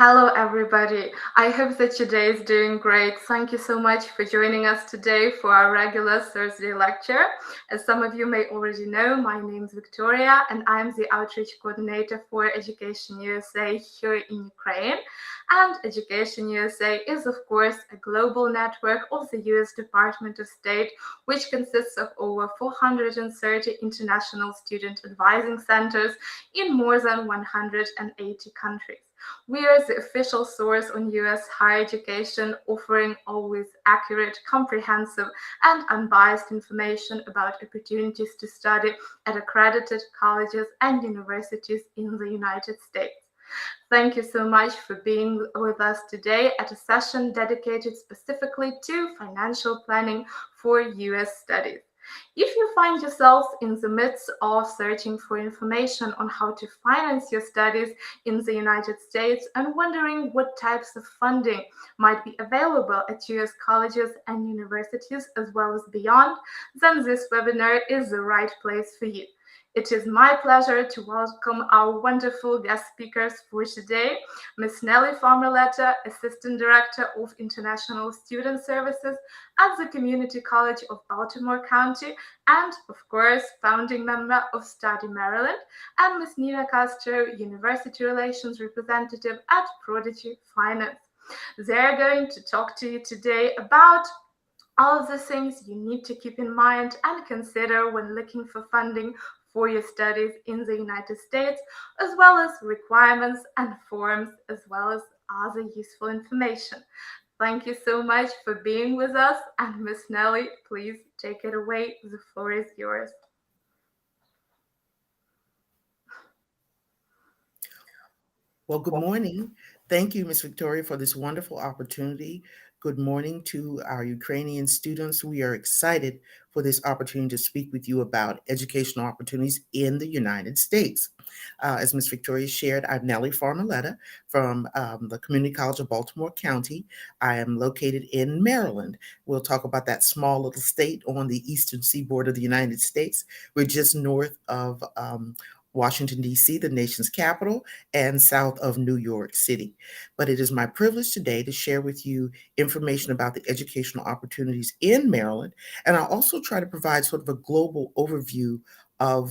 Hello, everybody. I hope that your day is doing great. Thank you so much for joining us today for our regular Thursday lecture. As some of you may already know, my name is Victoria, and I'm the outreach coordinator for Education USA here in Ukraine. And Education USA is, of course, a global network of the US Department of State, which consists of over 430 international student advising centers in more than 180 countries. We are the official source on US higher education, offering always accurate, comprehensive, and unbiased information about opportunities to study at accredited colleges and universities in the United States. Thank you so much for being with us today at a session dedicated specifically to financial planning for US studies. If you find yourself in the midst of searching for information on how to finance your studies in the United States and wondering what types of funding might be available at US colleges and universities as well as beyond, then this webinar is the right place for you. It is my pleasure to welcome our wonderful guest speakers for today, Ms. Nelly Far-Maletta, Assistant Director of International Student Services at the Community College of Baltimore County, and, of course, founding member of Study Maryland, and Ms. Nina Castro, University Relations Representative at Prodigy Finance. They're going to talk to you today about all of the things you need to keep in mind and consider when looking for funding for your studies in the United States, as well as requirements and forms, as well as other useful information. Thank you so much for being with us. And Ms. Nelly, please take it away. The floor is yours. Well, good morning. Thank you, Ms. Victoria, for this wonderful opportunity. Good morning to our Ukrainian students. We are excited for this opportunity to speak with you about educational opportunities in the United States. As Ms. Victoria shared, I'm Nelly Far-Maletta from the Community College of Baltimore County. I am located in Maryland. We'll talk about that small little state on the eastern seaboard of the United States. We're just north of Washington, D.C., the nation's capital, and south of New York City. But it is my privilege today to share with you information about the educational opportunities in Maryland. And I'll also try to provide sort of a global overview of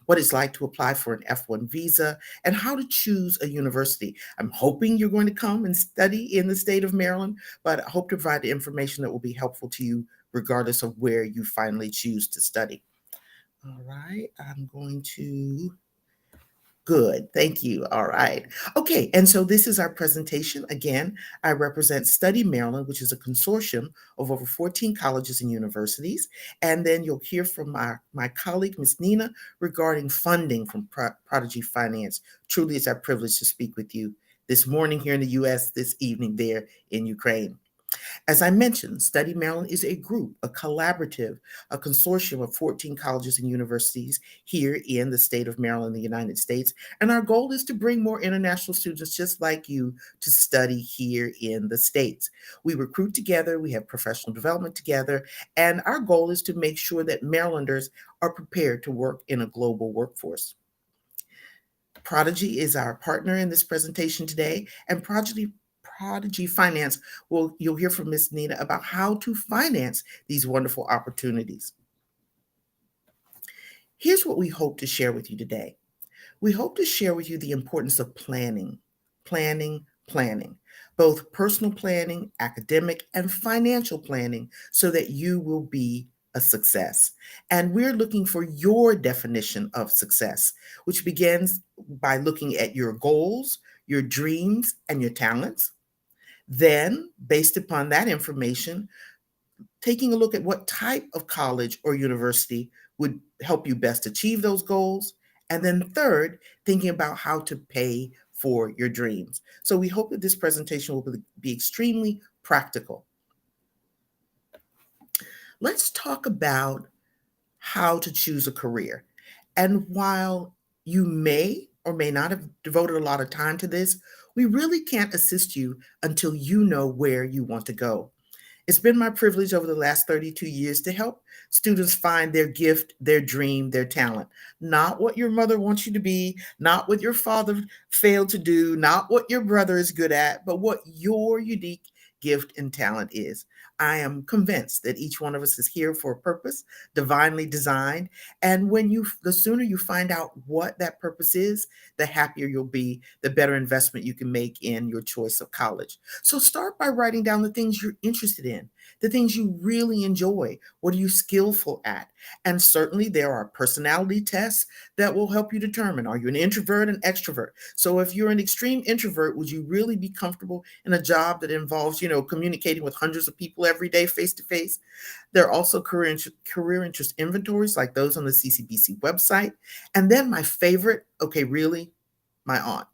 what it's like to apply for an F1 visa and how to choose a university. I'm hoping you're going to come and study in the state of Maryland, but I hope to provide the information that will be helpful to you regardless of where you finally choose to study. All right, I'm going to, good, thank you. All right. Okay, and so this is our presentation. Again, I represent Study Maryland, which is a consortium of over 14 colleges and universities. And then you'll hear from my colleague, Ms. Nina, regarding funding from Prodigy Finance. Truly, it's our privilege to speak with you this morning here in the U.S., this evening there in Ukraine. As I mentioned, Study Maryland is a group, a collaborative, a consortium of 14 colleges and universities here in the state of Maryland, the United States. And our goal is to bring more international students just like you to study here in the States. We recruit together, we have professional development together, and our goal is to make sure that Marylanders are prepared to work in a global workforce. Prodigy is our partner in this presentation today, and Prodigy Finance, you'll hear from Ms. Nina about how to finance these wonderful opportunities. Here's what we hope to share with you today. We hope to share with you the importance of planning, both personal planning, academic, and financial planning so that you will be a success. And we're looking for your definition of success, which begins by looking at your goals, your dreams, and your talents. Then, based upon that information, taking a look at what type of college or university would help you best achieve those goals. And then third, thinking about how to pay for your dreams. So we hope that this presentation will be extremely practical. Let's talk about how to choose a career. And while you may or may not have devoted a lot of time to this, we really can't assist you until you know where you want to go. It's been my privilege over the last 32 years to help students find their gift, their dream, their talent. Not what your mother wants you to be, not what your father failed to do, not what your brother is good at, but what your unique gift and talent is. I am convinced that each one of us is here for a purpose, divinely designed. And the sooner you find out what that purpose is, the happier you'll be, the better investment you can make in your choice of college. So start by writing down the things you're interested in, the things you really enjoy. What are you skillful at? And certainly there are personality tests that will help you determine, are you an introvert, an extrovert? So if you're an extreme introvert, would you really be comfortable in a job that involves, communicating with hundreds of people every day face to face? There are also career interest inventories like those on the CCBC website. And then my favorite, really, my aunt.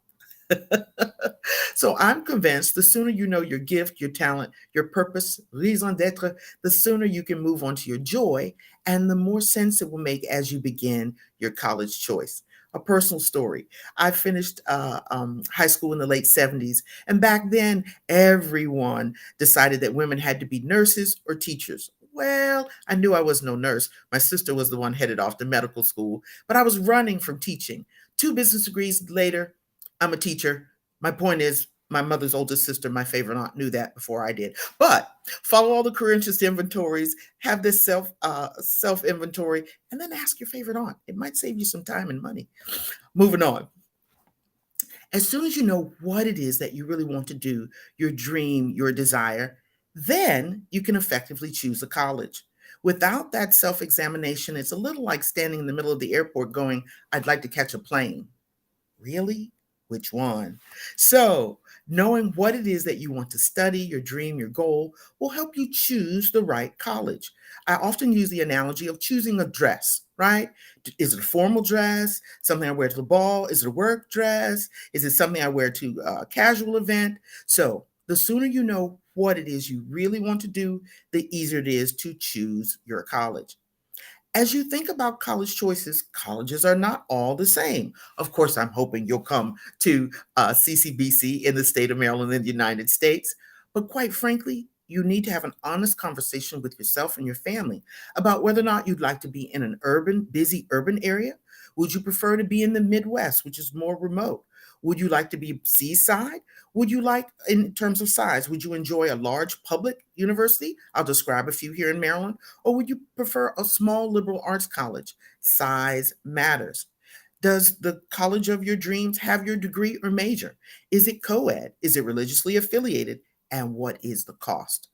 So I'm convinced the sooner you know your gift, your talent, your purpose, raison d'etre, the sooner you can move on to your joy, and the more sense it will make as you begin your college choice. A personal story. I finished high school in the late 70s, and back then everyone decided that women had to be nurses or teachers. Well, I knew I was no nurse. My sister was the one headed off to medical school, but I was running from teaching. 2 business degrees later, I'm a teacher. My point is, my mother's oldest sister, my favorite aunt, knew that before I did. But follow all the career interest inventories, have this self inventory, and then ask your favorite aunt. It might save you some time and money. Moving on. As soon as you know what it is that you really want to do, your dream, your desire, then you can effectively choose a college. Without that self-examination, it's a little like standing in the middle of the airport going, I'd like to catch a plane. Really? Which one? So, knowing what it is that you want to study, your dream, your goal, will help you choose the right college. I often use the analogy of choosing a dress, right? Is it a formal dress, something I wear to the ball? Is it a work dress? Is it something I wear to a casual event? So, the sooner you know what it is you really want to do, the easier it is to choose your college. As you think about college choices, colleges are not all the same. Of course, I'm hoping you'll come to CCBC in the state of Maryland in the United States. But quite frankly, you need to have an honest conversation with yourself and your family about whether or not you'd like to be in an busy urban area. Would you prefer to be in the Midwest, which is more remote? Would you like to be seaside? Would you like, in terms of size, would you enjoy a large public university? I'll describe a few here in Maryland. Or would you prefer a small liberal arts college? Size matters. Does the college of your dreams have your degree or major? Is it co-ed? Is it religiously affiliated? And what is the cost?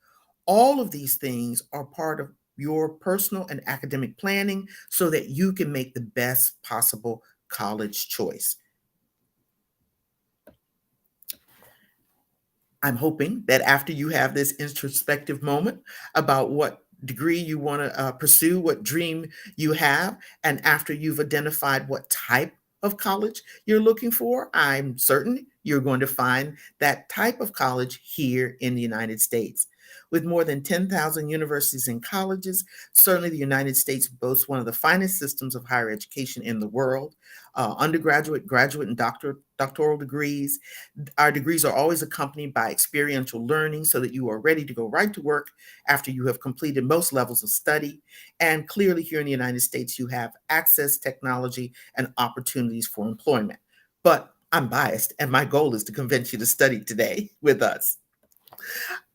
All of these things are part of your personal and academic planning so that you can make the best possible college choice. I'm hoping that after you have this introspective moment about what degree you want to pursue, what dream you have, and after you've identified what type of college you're looking for, I'm certain you're going to find that type of college here in the United States. With more than 10,000 universities and colleges, certainly the United States boasts one of the finest systems of higher education in the world. Undergraduate, graduate, and doctoral degrees. Our degrees are always accompanied by experiential learning so that you are ready to go right to work after you have completed most levels of study. And clearly here in the United States, you have access, technology, and opportunities for employment. But I'm biased, and my goal is to convince you to study today with us.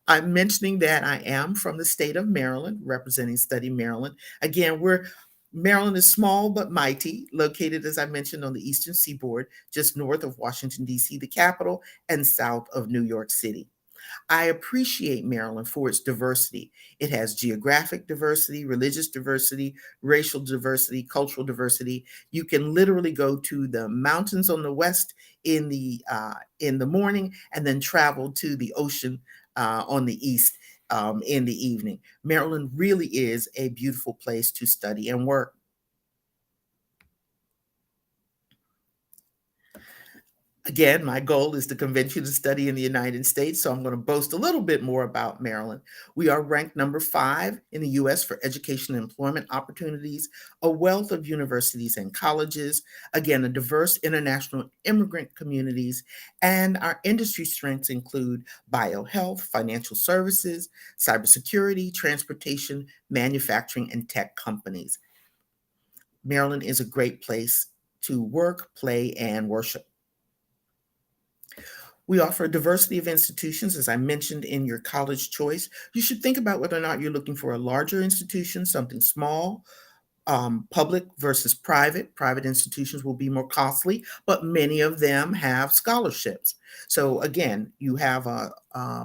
I'm mentioning that I am from the state of Maryland, representing Study Maryland. Again, Maryland is small but mighty, located, as I mentioned, on the eastern seaboard, just north of Washington, D.C., the capital, and south of New York City. I appreciate Maryland for its diversity. It has geographic diversity, religious diversity, racial diversity, cultural diversity. You can literally go to the mountains on the west in the morning and then travel to the ocean on the east in the evening. Maryland really is a beautiful place to study and work. Again, my goal is to convince you to study in the United States, so I'm going to boast a little bit more about Maryland. We are ranked number 5 in the U.S. for education and employment opportunities, a wealth of universities and colleges, again, a diverse international immigrant communities, and our industry strengths include biohealth, financial services, cybersecurity, transportation, manufacturing, and tech companies. Maryland is a great place to work, play, and worship. We offer a diversity of institutions, as I mentioned in your college choice. You should think about whether or not you're looking for a larger institution, something small, public versus private. Private institutions will be more costly, but many of them have scholarships. So again, you have a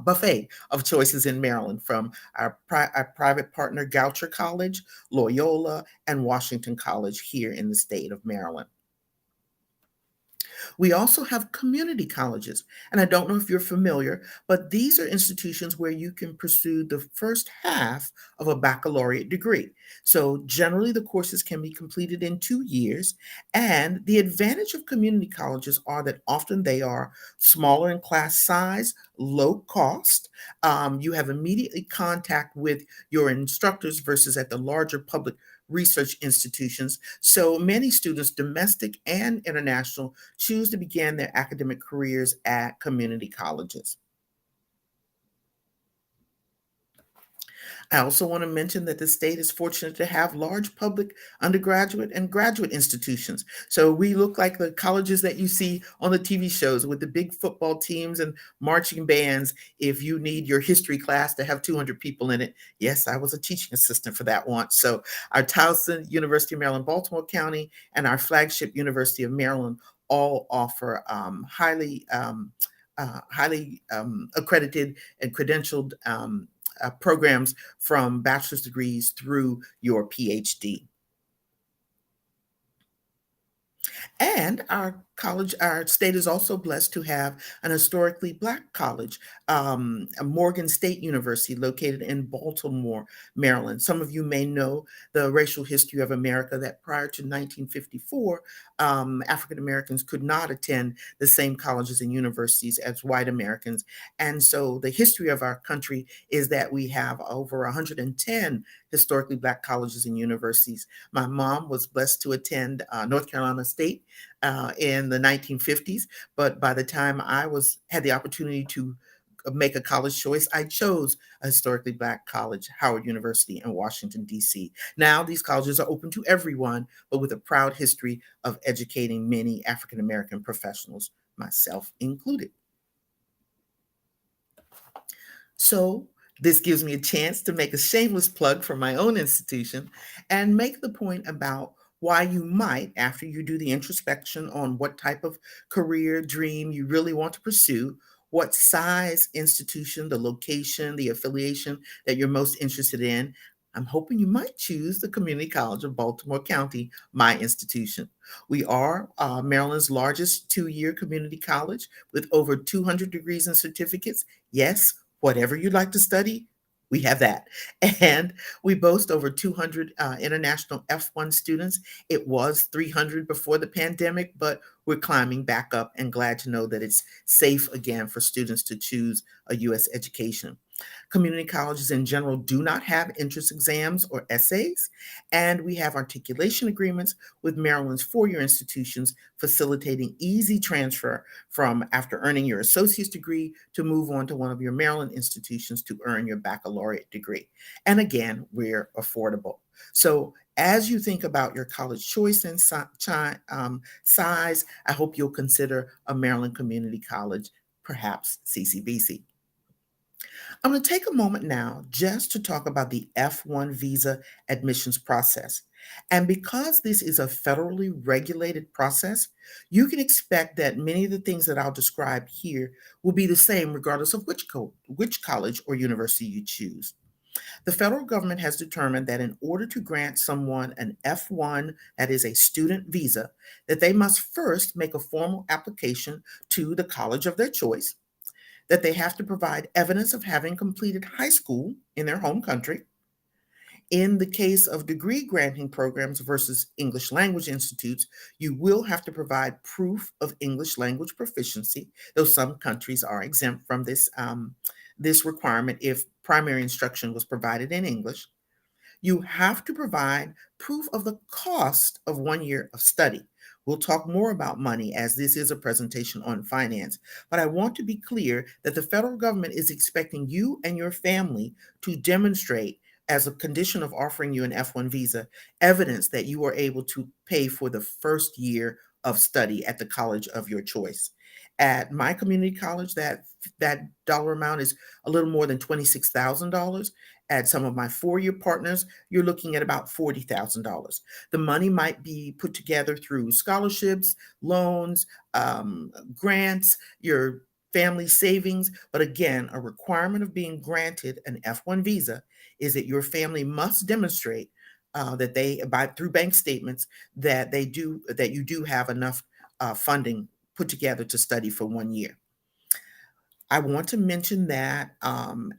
buffet of choices in Maryland from our private partner, Goucher College, Loyola, and Washington College here in the state of Maryland. We also have community colleges, and I don't know if you're familiar, but these are institutions where you can pursue the first half of a baccalaureate degree. So generally, the courses can be completed in 2 years, and the advantage of community colleges are that often they are smaller in class size, low cost. You have immediately contact with your instructors versus at the larger public research institutions. So many students, domestic and international, choose to begin their academic careers at community colleges. I also want to mention that the state is fortunate to have large public undergraduate and graduate institutions. So we look like the colleges that you see on the TV shows with the big football teams and marching bands. If you need your history class to have 200 people in it, yes, I was a teaching assistant for that once. So our Towson, University of Maryland, Baltimore County, and our flagship University of Maryland all offer highly accredited and credentialed programs from bachelor's degrees through your PhD. And our state is also blessed to have an historically Black college, Morgan State University, located in Baltimore, Maryland. Some of you may know the racial history of America, that prior to 1954, African Americans could not attend the same colleges and universities as white Americans. And so the history of our country is that we have over 110 historically Black colleges and universities. My mom was blessed to attend North Carolina State in the 1950s, but by the time I had the opportunity to make a college choice, I chose a historically Black college, Howard University in Washington, D.C. Now these colleges are open to everyone, but with a proud history of educating many African American professionals, myself included. So this gives me a chance to make a shameless plug for my own institution and make the point about why you might, after you do the introspection on what type of career dream you really want to pursue, what size institution, the location, the affiliation that you're most interested in, I'm hoping you might choose the Community College of Baltimore County, my institution. We are Maryland's largest 2-year community college with over 200 degrees and certificates. Yes, whatever you'd like to study, we have that. And we boast over 200 international F1 students. It was 300 before the pandemic, but we're climbing back up and glad to know that it's safe again for students to choose a U.S. education. Community colleges in general do not have entrance exams or essays, and we have articulation agreements with Maryland's 4-year institutions facilitating easy transfer from after earning your associate's degree to move on to one of your Maryland institutions to earn your baccalaureate degree. And again, we're affordable. So as you think about your college choice and size, I hope you'll consider a Maryland Community College, perhaps CCBC. I'm going to take a moment now just to talk about the F1 visa admissions process. And because this is a federally regulated process, you can expect that many of the things that I'll describe here will be the same regardless of which college or university you choose. The federal government has determined that in order to grant someone an F1, that is a student visa, that they must first make a formal application to the college of their choice, that they have to provide evidence of having completed high school in their home country, In the case of degree granting programs versus English language institutes, you will have to provide proof of English language proficiency, though some countries are exempt from this requirement if primary instruction was provided in English. You have to provide proof of the cost of 1 year of study. We'll talk more about money as this is a presentation on finance, but I want to be clear that the federal government is expecting you and your family to demonstrate, as a condition of offering you an F1 visa, evidence that you are able to pay for the first year of study at the college of your choice. At my community college, that dollar amount is a little more than $26,000. At some of my four-year partners, you're looking at about $40,000. The money might be put together through scholarships, loans, grants, your family savings. But again, a requirement of being granted an F1 visa is that your family must demonstrate that through bank statements that you do have enough funding put together to study for 1 year. I want to mention that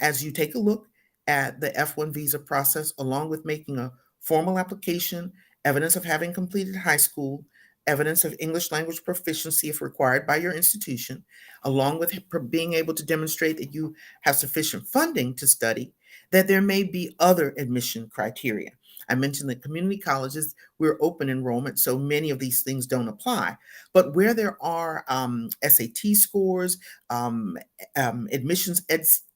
as you take a look at the F1 visa process, along with making a formal application, evidence of having completed high school, evidence of English language proficiency if required by your institution, along with being able to demonstrate that you have sufficient funding to study, that there may be other admission criteria. I mentioned that community colleges, we're open enrollment, so many of these things don't apply. But where there are SAT scores, admissions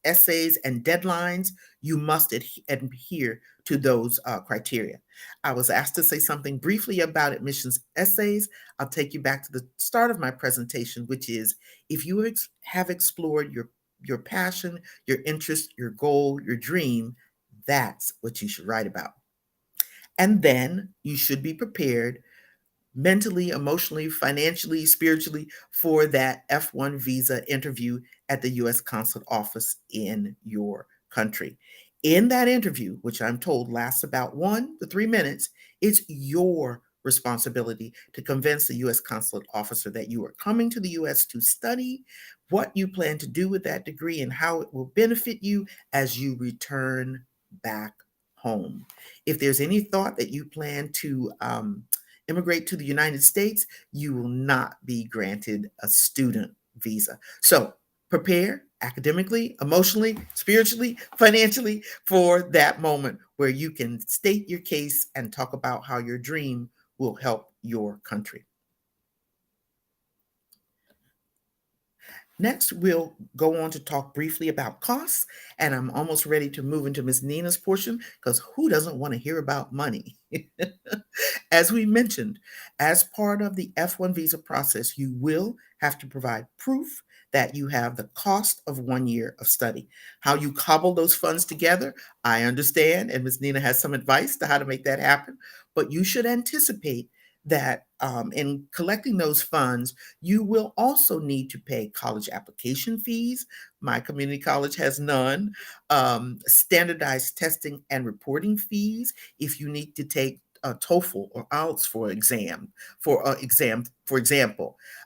essays, and deadlines, you must adhere to those criteria. I was asked to say something briefly about admissions essays. I'll take you back to the start of my presentation, which is if you have explored your passion, your interest, your goal, your dream, that's what you should write about. And then you should be prepared mentally, emotionally, financially, spiritually for that F1 visa interview at the U.S. Consulate office in your country. In that interview, which I'm told lasts about 1 to 3 minutes, it's your responsibility to convince the U.S. Consulate officer that you are coming to the U.S. to study, what you plan to do with that degree, and how it will benefit you as you return back home. If there's any thought that you plan to immigrate to the United States, you will not be granted a student visa. So prepare academically, emotionally, spiritually, financially for that moment where you can state your case and talk about how your dream will help your country. Next, we'll go on to talk briefly about costs, and I'm almost ready to move into Ms. Nina's portion because who doesn't want to hear about money? As we mentioned, as part of the F1 visa process, you will have to provide proof that you have the cost of 1 year of study. How you cobble those funds together, I understand, and Ms. Nina has some advice to how to make that happen, but you should anticipate that in collecting those funds, you will also need to pay college application fees. My community college has none. Standardized testing and reporting fees if you need to take a TOEFL or IELTS for example.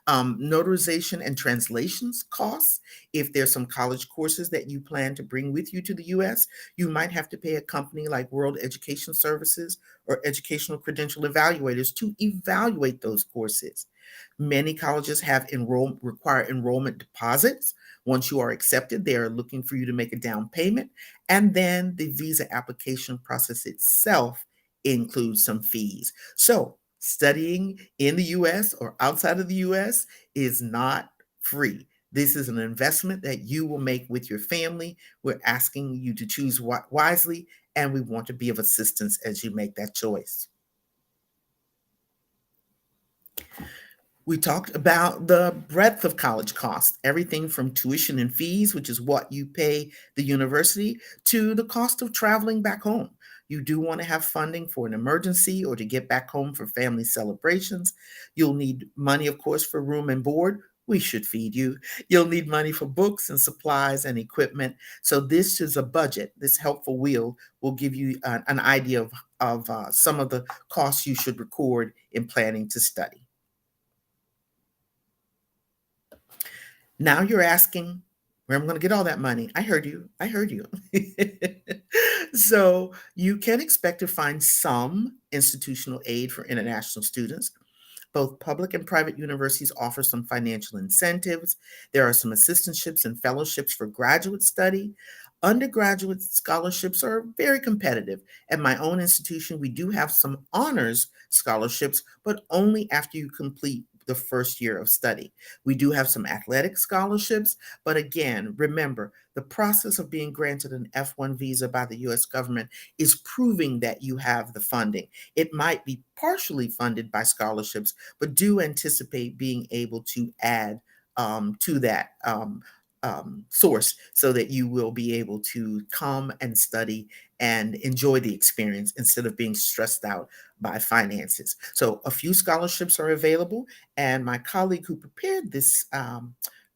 Notarization and translations costs. If there's some college courses that you plan to bring with you to the U.S., you might have to pay a company like World Education Services or Educational Credential Evaluators to evaluate those courses. Many colleges require enrollment deposits. Once you are accepted, they are looking for you to make a down payment, and then the visa application process itself includes some fees. So studying in the U.S. or outside of the U.S. is not free. This is an investment that you will make with your family. We're asking you to choose wisely, and we want to be of assistance as you make that choice. We talked about the breadth of college costs, everything from tuition and fees, which is what you pay the university, to the cost of traveling back home. You do want to have funding for an emergency or to get back home for family celebrations. You'll need money, of course, for room and board. We should feed you. You'll need money for books and supplies and equipment. So this is a budget. This helpful wheel will give you an idea of some of the costs you should record in planning to study. Now you're asking, where am I going to get all that money? I heard you. So you can expect to find some institutional aid for international students. Both public and private universities offer some financial incentives. There are some assistantships and fellowships for graduate study. Undergraduate scholarships are very competitive. At my own institution, we do have some honors scholarships, but only after you complete the first year of study. We do have some athletic scholarships, but again, remember, the process of being granted an F1 visa by the US government is proving that you have the funding. It might be partially funded by scholarships, but do anticipate being able to add to that source so that you will be able to come and study and enjoy the experience instead of being stressed out by finances. So a few scholarships are available, and my colleague who prepared this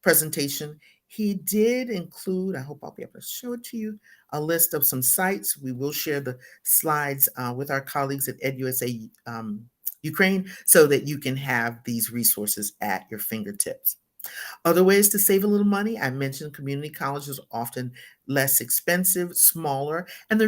presentation, he did include, I hope I'll be able to show it to you, a list of some sites. We will share the slides with our colleagues at U.S.A. Ukraine so that you can have these resources at your fingertips. Other ways to save a little money, I mentioned community colleges are often less expensive, smaller. And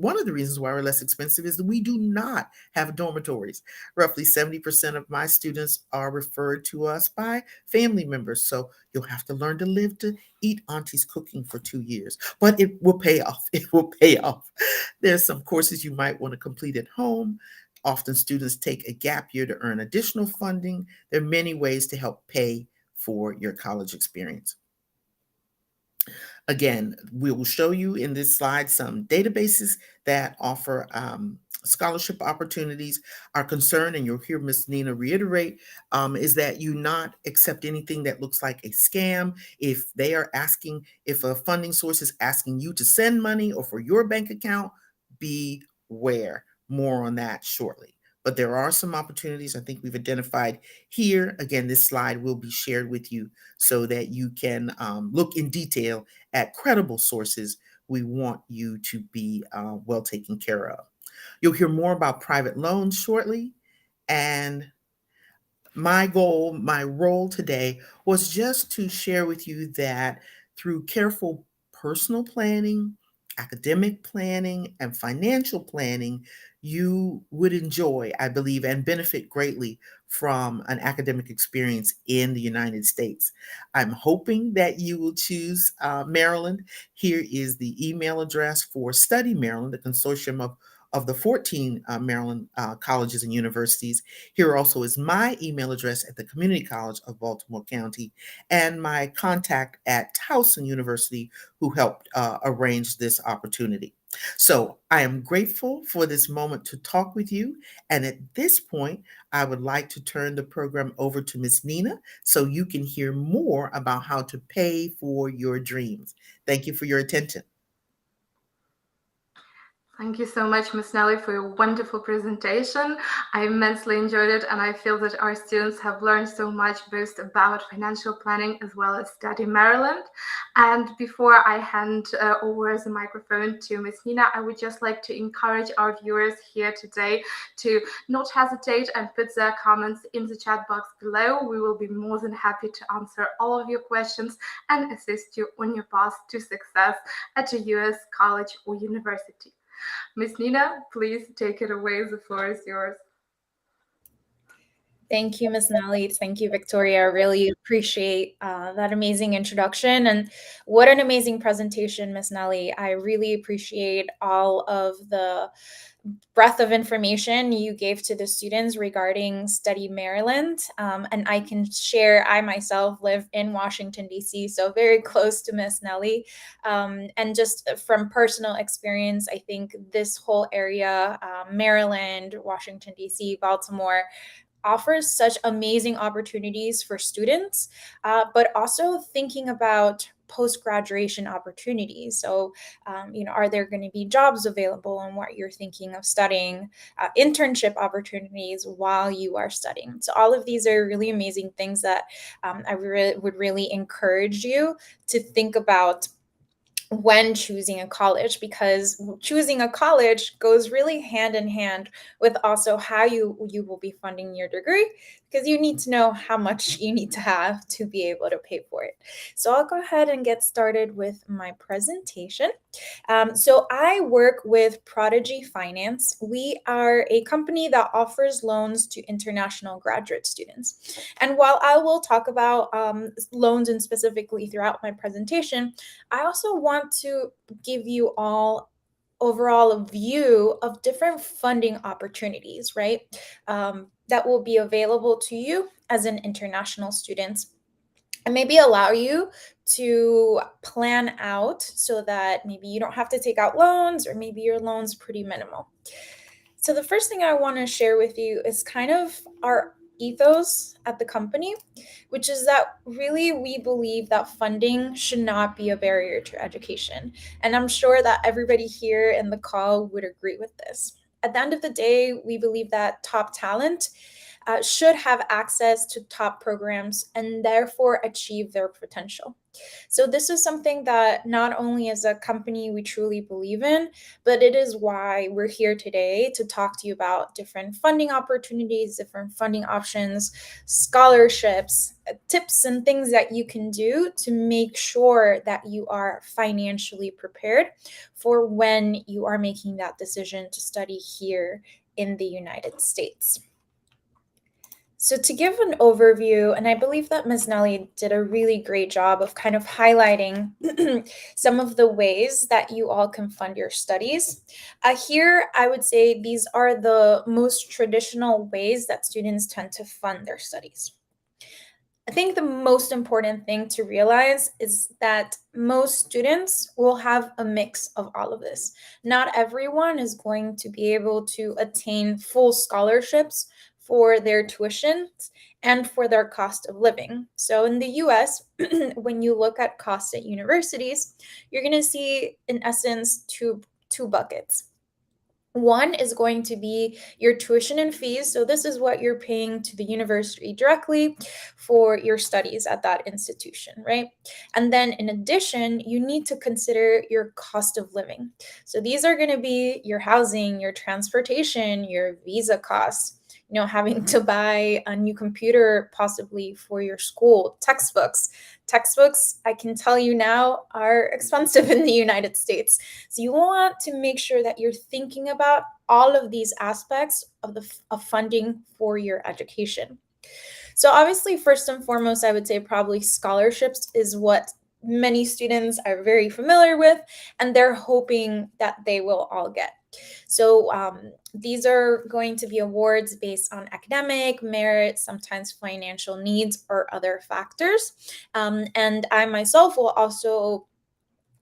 one of the reasons why we're less expensive is that we do not have dormitories. Roughly 70% of my students are referred to us by family members. So you'll have to learn to live to eat auntie's cooking for 2 years, but it will pay off. It will pay off. There's some courses you might want to complete at home. Often students take a gap year to earn additional funding. There are many ways to help pay for your college experience. Again, we will show you in this slide some databases that offer scholarship opportunities. Our concern, and you'll hear Ms. Nina reiterate, is that you not accept anything that looks like a scam. If a funding source is asking you to send money or for your bank account, beware. More on that shortly. But there are some opportunities I think we've identified here. Again, this slide will be shared with you so that you can look in detail at credible sources. We want you to be well taken care of. You'll hear more about private loans shortly. And my role today was just to share with you that through careful personal planning, academic planning, and financial planning, you would enjoy, I believe, and benefit greatly from an academic experience in the United States. I'm hoping that you will choose Maryland. Here is the email address for Study Maryland, the consortium of the 14 Maryland colleges and universities. Here also is my email address at the Community College of Baltimore County and my contact at Towson University, who helped arrange this opportunity. So I am grateful for this moment to talk with you. And at this point, I would like to turn the program over to Ms. Nina so you can hear more about how to pay for your dreams. Thank you for your attention. Thank you so much, Ms. Nelly, for your wonderful presentation. I immensely enjoyed it, and I feel that our students have learned so much both about financial planning as well as Study Maryland. And before I hand over the microphone to Ms. Nina, I would just like to encourage our viewers here today to not hesitate and put their comments in the chat box below. We will be more than happy to answer all of your questions and assist you on your path to success at a U.S. college or university. Ms. Nina, please take it away. The floor is yours. Thank you, Ms. Nelly. Thank you, Victoria. I really appreciate that amazing introduction. And what an amazing presentation, Ms. Nelly. I really appreciate all of the breadth of information you gave to the students regarding Study Maryland. And I can share, I myself live in Washington, D.C., so very close to Ms. Nelly. And just from personal experience, I think this whole area, Maryland, Washington, D.C., Baltimore, offers such amazing opportunities for students, but also thinking about post-graduation opportunities. So, are there going to be jobs available in what you're thinking of studying, internship opportunities while you are studying? So all of these are really amazing things that I would really encourage you to think about when choosing a college, because choosing a college goes really hand in hand with also how you will be funding your degree, because you need to know how much you need to have to be able to pay for it. So I'll go ahead and get started with my presentation. So I work with Prodigy Finance. We are a company that offers loans to international graduate students. And while I will talk about loans and specifically throughout my presentation, I also want to give you all overall a view of different funding opportunities, right? That will be available to you as an international student, and maybe allow you to plan out so that maybe you don't have to take out loans, or maybe your loan's pretty minimal. So the first thing I want to share with you is kind of our ethos at the company, which is that really we believe that funding should not be a barrier to education. And I'm sure that everybody here in the call would agree with this. At the end of the day, we believe that top talent should have access to top programs and therefore achieve their potential. So this is something that not only as a company we truly believe in, but it is why we're here today to talk to you about different funding opportunities, different funding options, scholarships, tips and things that you can do to make sure that you are financially prepared for when you are making that decision to study here in the United States. So to give an overview, and I believe that Ms. Nelly did a really great job of kind of highlighting some of the ways that you all can fund your studies. Here, I would say these are the most traditional ways that students tend to fund their studies. I think the most important thing to realize is that most students will have a mix of all of this. Not everyone is going to be able to attain full scholarships for their tuitions and for their cost of living. So in the US, when you look at costs at universities, you're going to see, in essence, two buckets. One is going to be your tuition and fees. So this is what you're paying to the university directly for your studies at that institution, right? And then in addition, you need to consider your cost of living. So these are going to be your housing, your transportation, your visa costs, having to buy a new computer possibly for your school, textbooks. Textbooks, I can tell you now, are expensive in the United States. So you want to make sure that you're thinking about all of these aspects of funding for your education. So obviously, first and foremost, I would say probably scholarships is what many students are very familiar with, and they're hoping that they will all get. So these are going to be awards based on academic merit, sometimes financial needs, or other factors. And I myself will also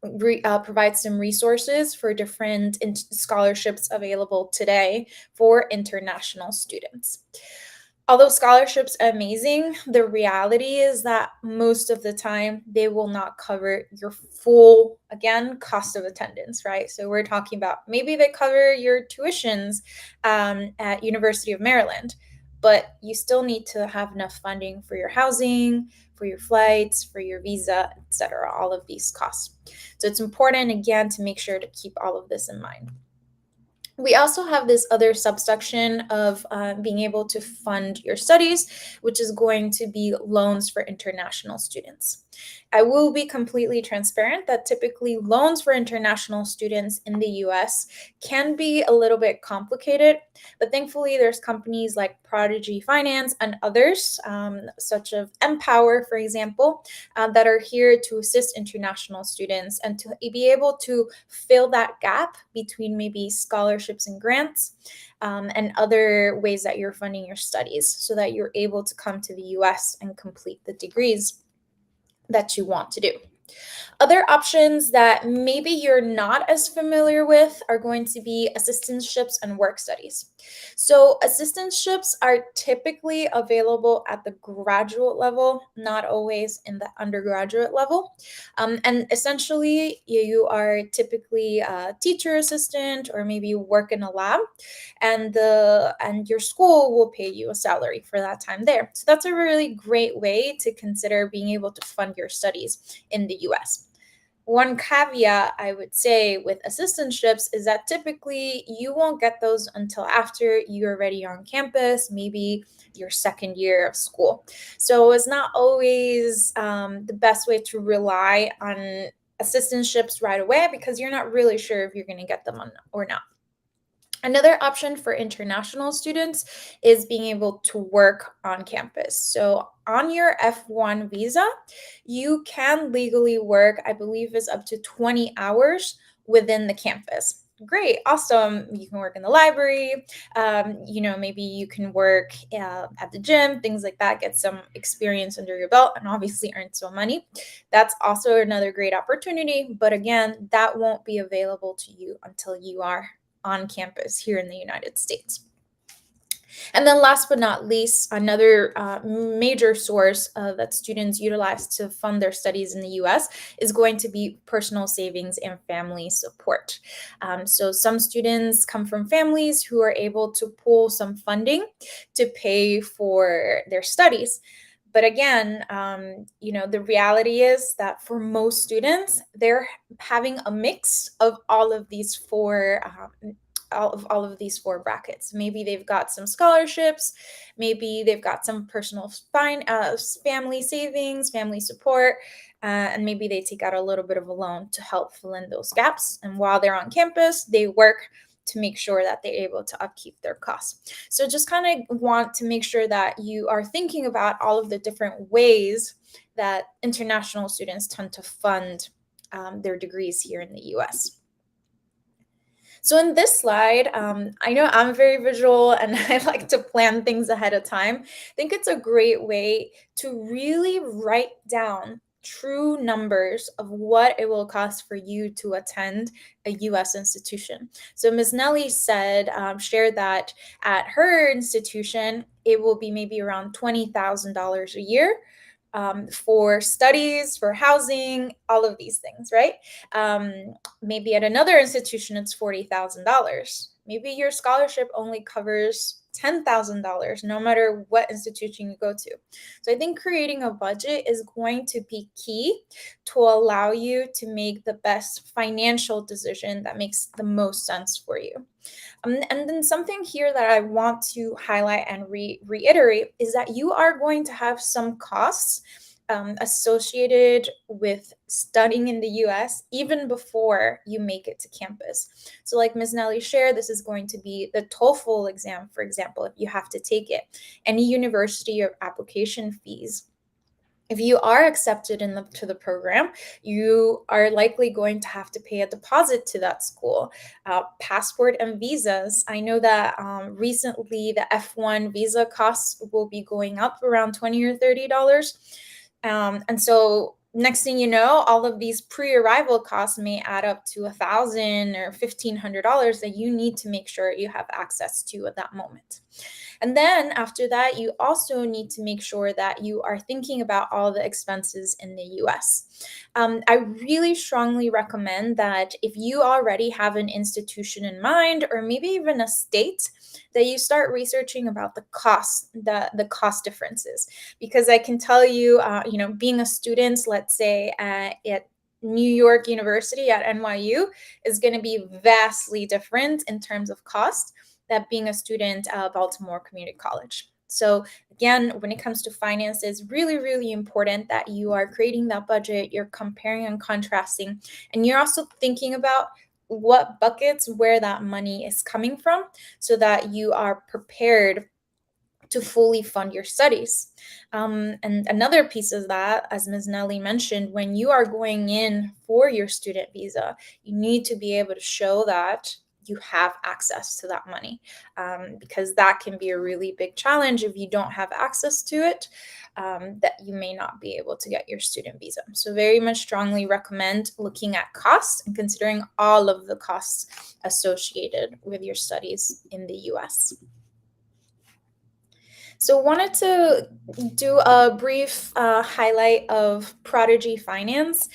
provide some resources for different scholarships available today for international students. Although scholarships are amazing, the reality is that most of the time they will not cover your full, again, cost of attendance, right? So we're talking about maybe they cover your tuitions at University of Maryland, but you still need to have enough funding for your housing, for your flights, for your visa, etc., all of these costs. So it's important, again, to make sure to keep all of this in mind. We also have this other subsection of being able to fund your studies, which is going to be loans for international students. I will be completely transparent that typically loans for international students in the US can be a little bit complicated, but thankfully there's companies like Prodigy Finance and others, such as Empower, for example, that are here to assist international students and to be able to fill that gap between maybe scholarships and grants and other ways that you're funding your studies so that you're able to come to the US and complete the degrees that you want to do. Other options that maybe you're not as familiar with are going to be assistantships and work studies. So assistantships are typically available at the graduate level, not always in the undergraduate level. And essentially, you are typically a teacher assistant, or maybe you work in a lab, and your school will pay you a salary for that time there. So that's a really great way to consider being able to fund your studies in the US. One caveat I would say with assistantships is that typically you won't get those until after you're already on campus, maybe your second year of school. So it's not always the best way to rely on assistantships right away because you're not really sure if you're going to get them or not. Another option for international students is being able to work on campus. So on your F1 visa, you can legally work, I believe is up to 20 hours within the campus. Great, awesome. You can work in the library, maybe you can work at the gym, things like that, get some experience under your belt and obviously earn some money. That's also another great opportunity. But again, that won't be available to you until you are on campus here in the United States. And then last but not least, another major source that students utilize to fund their studies in the US is going to be personal savings and family support. So some students come from families who are able to pull some funding to pay for their studies. But again, the reality is that for most students, they're having a mix of all of these four brackets. Maybe they've got some scholarships, maybe they've got some personal family savings, family support, and maybe they take out a little bit of a loan to help fill in those gaps. And while they're on campus, they work to make sure that they're able to upkeep their costs. So just kind of want to make sure that you are thinking about all of the different ways that international students tend to fund their degrees here in the US. So in this slide, I know I'm very visual and I like to plan things ahead of time. I think it's a great way to really write down true numbers of what it will cost for you to attend a U.S. institution. So Ms. Nelly shared that at her institution, it will be maybe around $20,000 a year for studies, for housing, all of these things, right? Maybe at another institution, it's $40,000. Maybe your scholarship only covers $10,000, no matter what institution you go to. So I think creating a budget is going to be key to allow you to make the best financial decision that makes the most sense for you. And then something here that I want to highlight and reiterate is that you are going to have some costs associated with studying in the US even before you make it to campus. So like Ms. Nelly shared, this is going to be the TOEFL exam, for example, if you have to take it, any university or application fees. If you are accepted to the program, you are likely going to have to pay a deposit to that school. Passport and visas. I know that recently the F1 visa costs will be going up around $20 or $30. And so next thing you know, all of these pre-arrival costs may add up to $1,000 or $1,500 that you need to make sure you have access to at that moment. And then after that, you also need to make sure that you are thinking about all the expenses in the US. I really strongly recommend that if you already have an institution in mind, or maybe even a state, that you start researching about the cost differences. Because I can tell you, being a student, let's say at New York University at NYU is going to be vastly different in terms of cost than being a student at Baltimore Community College. So again, when it comes to finances, really, really important that you are creating that budget, you're comparing and contrasting, and you're also thinking about what buckets, where that money is coming from, so that you are prepared to fully fund your studies. And another piece of that, as Ms. Nelly mentioned, when you are going in for your student visa, you need to be able to show that you have access to that money, because that can be a really big challenge if you don't have access to it, that you may not be able to get your student visa. So very much strongly recommend looking at costs and considering all of the costs associated with your studies in the US. So wanted to do a brief highlight of Prodigy Finance.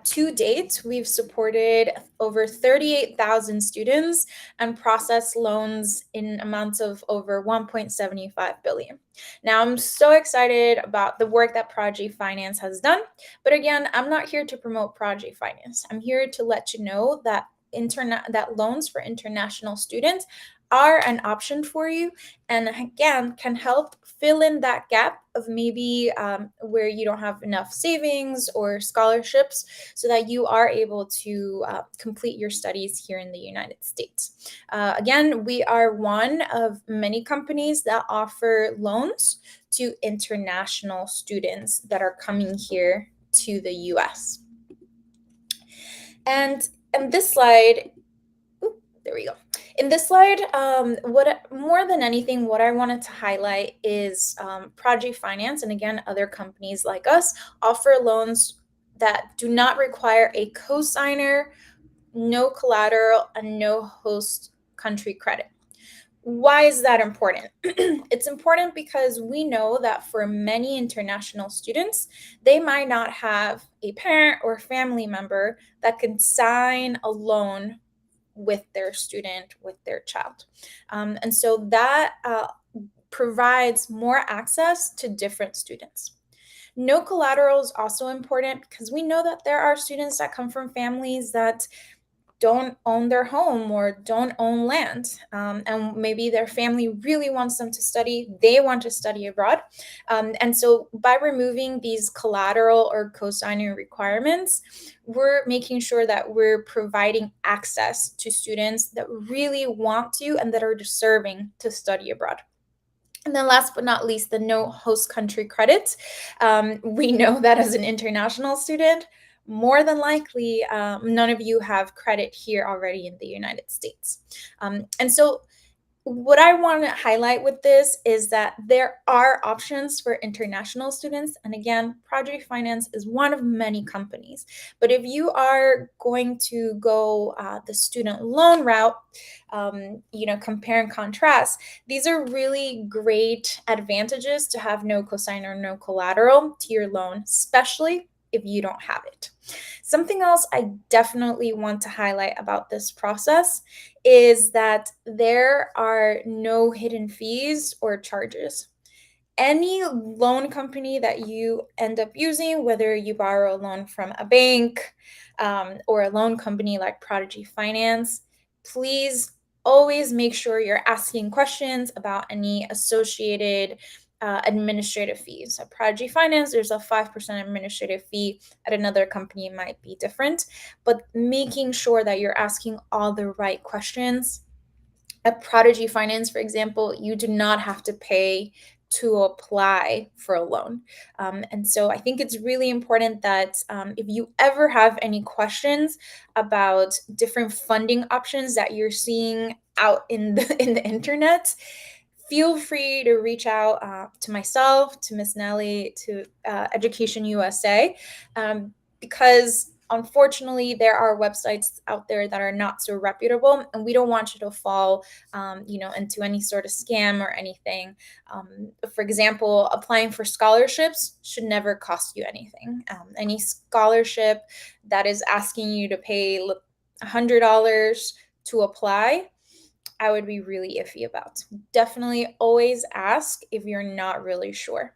To date, we've supported over 38,000 students and processed loans in amounts of over 1.75 billion. Now, I'm so excited about the work that Prodigy Finance has done. But again, I'm not here to promote Prodigy Finance. I'm here to let you know that that loans for international students are an option for you, and again can help fill in that gap of maybe where you don't have enough savings or scholarships, so that you are able to complete your studies here in the United States. Again, we are one of many companies that offer loans to international students that are coming here to the US. And in this slide, there we go. In this slide, what more than anything, what I wanted to highlight is Prodigy Finance, and again, other companies like us offer loans that do not require a cosigner, no collateral, and no host country credit. Why is that important? It's important because we know that for many international students, they might not have a parent or family member that can sign a loan with their student, with their child. And so that provides more access to different students. No collateral is also important because we know that there are students that come from families that don't own their home or don't own land, and maybe their family really wants them to study. They want to study abroad. And so by removing these collateral or cosigning requirements, we're making sure that we're providing access to students that really want to and that are deserving to study abroad. And then last but not least, the no host country credit. We know that as an international student, more than likely, none of you have credit here already in the United States. And so what I want to highlight with this is that there are options for international students. And again, Prodigy Finance is one of many companies. But if you are going to go the student loan route, compare and contrast, these are really great advantages to have no cosigner, no collateral to your loan, especially if you don't have it. Something else I definitely want to highlight about this process is that there are no hidden fees or charges. Any loan company that you end up using, whether you borrow a loan from a bank or a loan company like Prodigy Finance, please always make sure you're asking questions about any associated administrative fees. At Prodigy Finance, there's a 5% administrative fee. At another company, it might be different, but making sure that you're asking all the right questions. At Prodigy Finance, for example, you do not have to pay to apply for a loan. And so I think it's really important that if you ever have any questions about different funding options that you're seeing out in the internet, feel free to reach out to myself, to Miss Nelly, to Education U.S.A. Because unfortunately, there are websites out there that are not so reputable, and we don't want you to fall, into any sort of scam or anything. For example, applying for scholarships should never cost you anything. Any scholarship that is asking you to pay $100 to apply, I would be really iffy about. Definitely always ask if you're not really sure.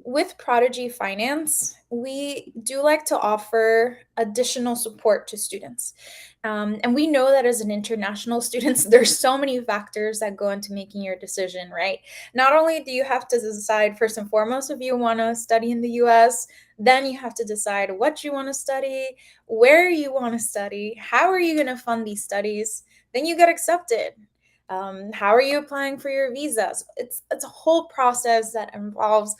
With Prodigy Finance, we do like to offer additional support to students. And we know that as an international student, there's so many factors that go into making your decision, right? Not only do you have to decide first and foremost if you want to study in the US, then you have to decide what you want to study, where you want to study, how are you going to fund these studies, then you get accepted. How are you applying for your visas? It's a whole process that involves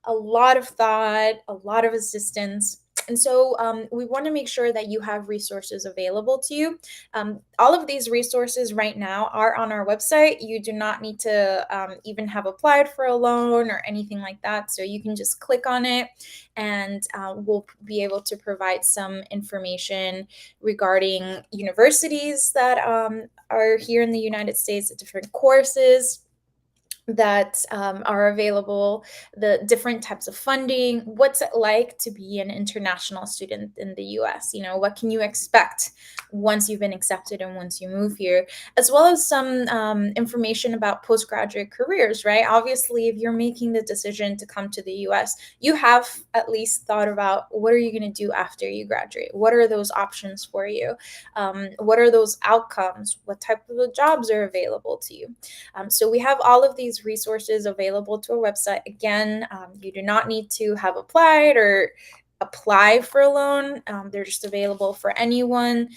a lot of thought, a lot of assistance. And so we want to make sure that you have resources available to you. All of these resources right now are on our website. You do not need to even have applied for a loan or anything like that. So you can just click on it and we'll be able to provide some information regarding universities that are here in the United States, different courses, that are available, the different types of funding, what's it like to be an international student in the US? What can you expect once you've been accepted and once you move here, as well as some information about postgraduate careers, right? Obviously, if you're making the decision to come to the US, you have at least thought about what are you going to do after you graduate? What are those options for you? What are those outcomes? What type of jobs are available to you? So we have all of these resources available to our website. Again, you do not need to have applied or apply for a loan. They're just available for anyone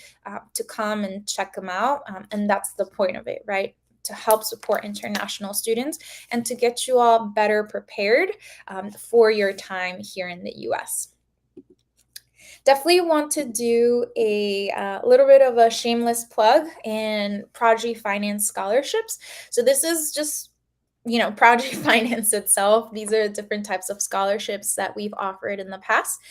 to come and check them out. And that's the point of it, right? To help support international students and to get you all better prepared for your time here in the US. Definitely want to do a little bit of a shameless plug in Prodigy Finance scholarships. So this is just, Prodigy Finance itself. These are different types of scholarships that we've offered in the past.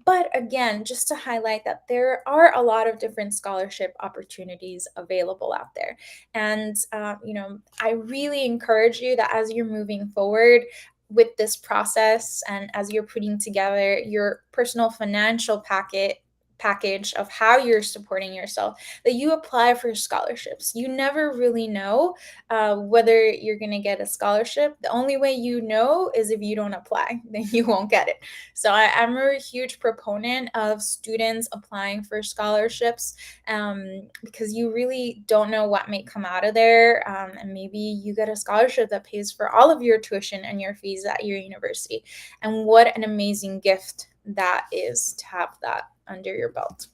But again, just to highlight that there are a lot of different scholarship opportunities available out there. And, I really encourage you that as you're moving forward with this process and as you're putting together your personal financial package of how you're supporting yourself, that you apply for scholarships. You never really know whether you're going to get a scholarship. The only way you know is if you don't apply, then you won't get it. So I'm a huge proponent of students applying for scholarships because you really don't know what may come out of there. And maybe you get a scholarship that pays for all of your tuition and your fees at your university. And what an amazing gift that is to have that under your belt.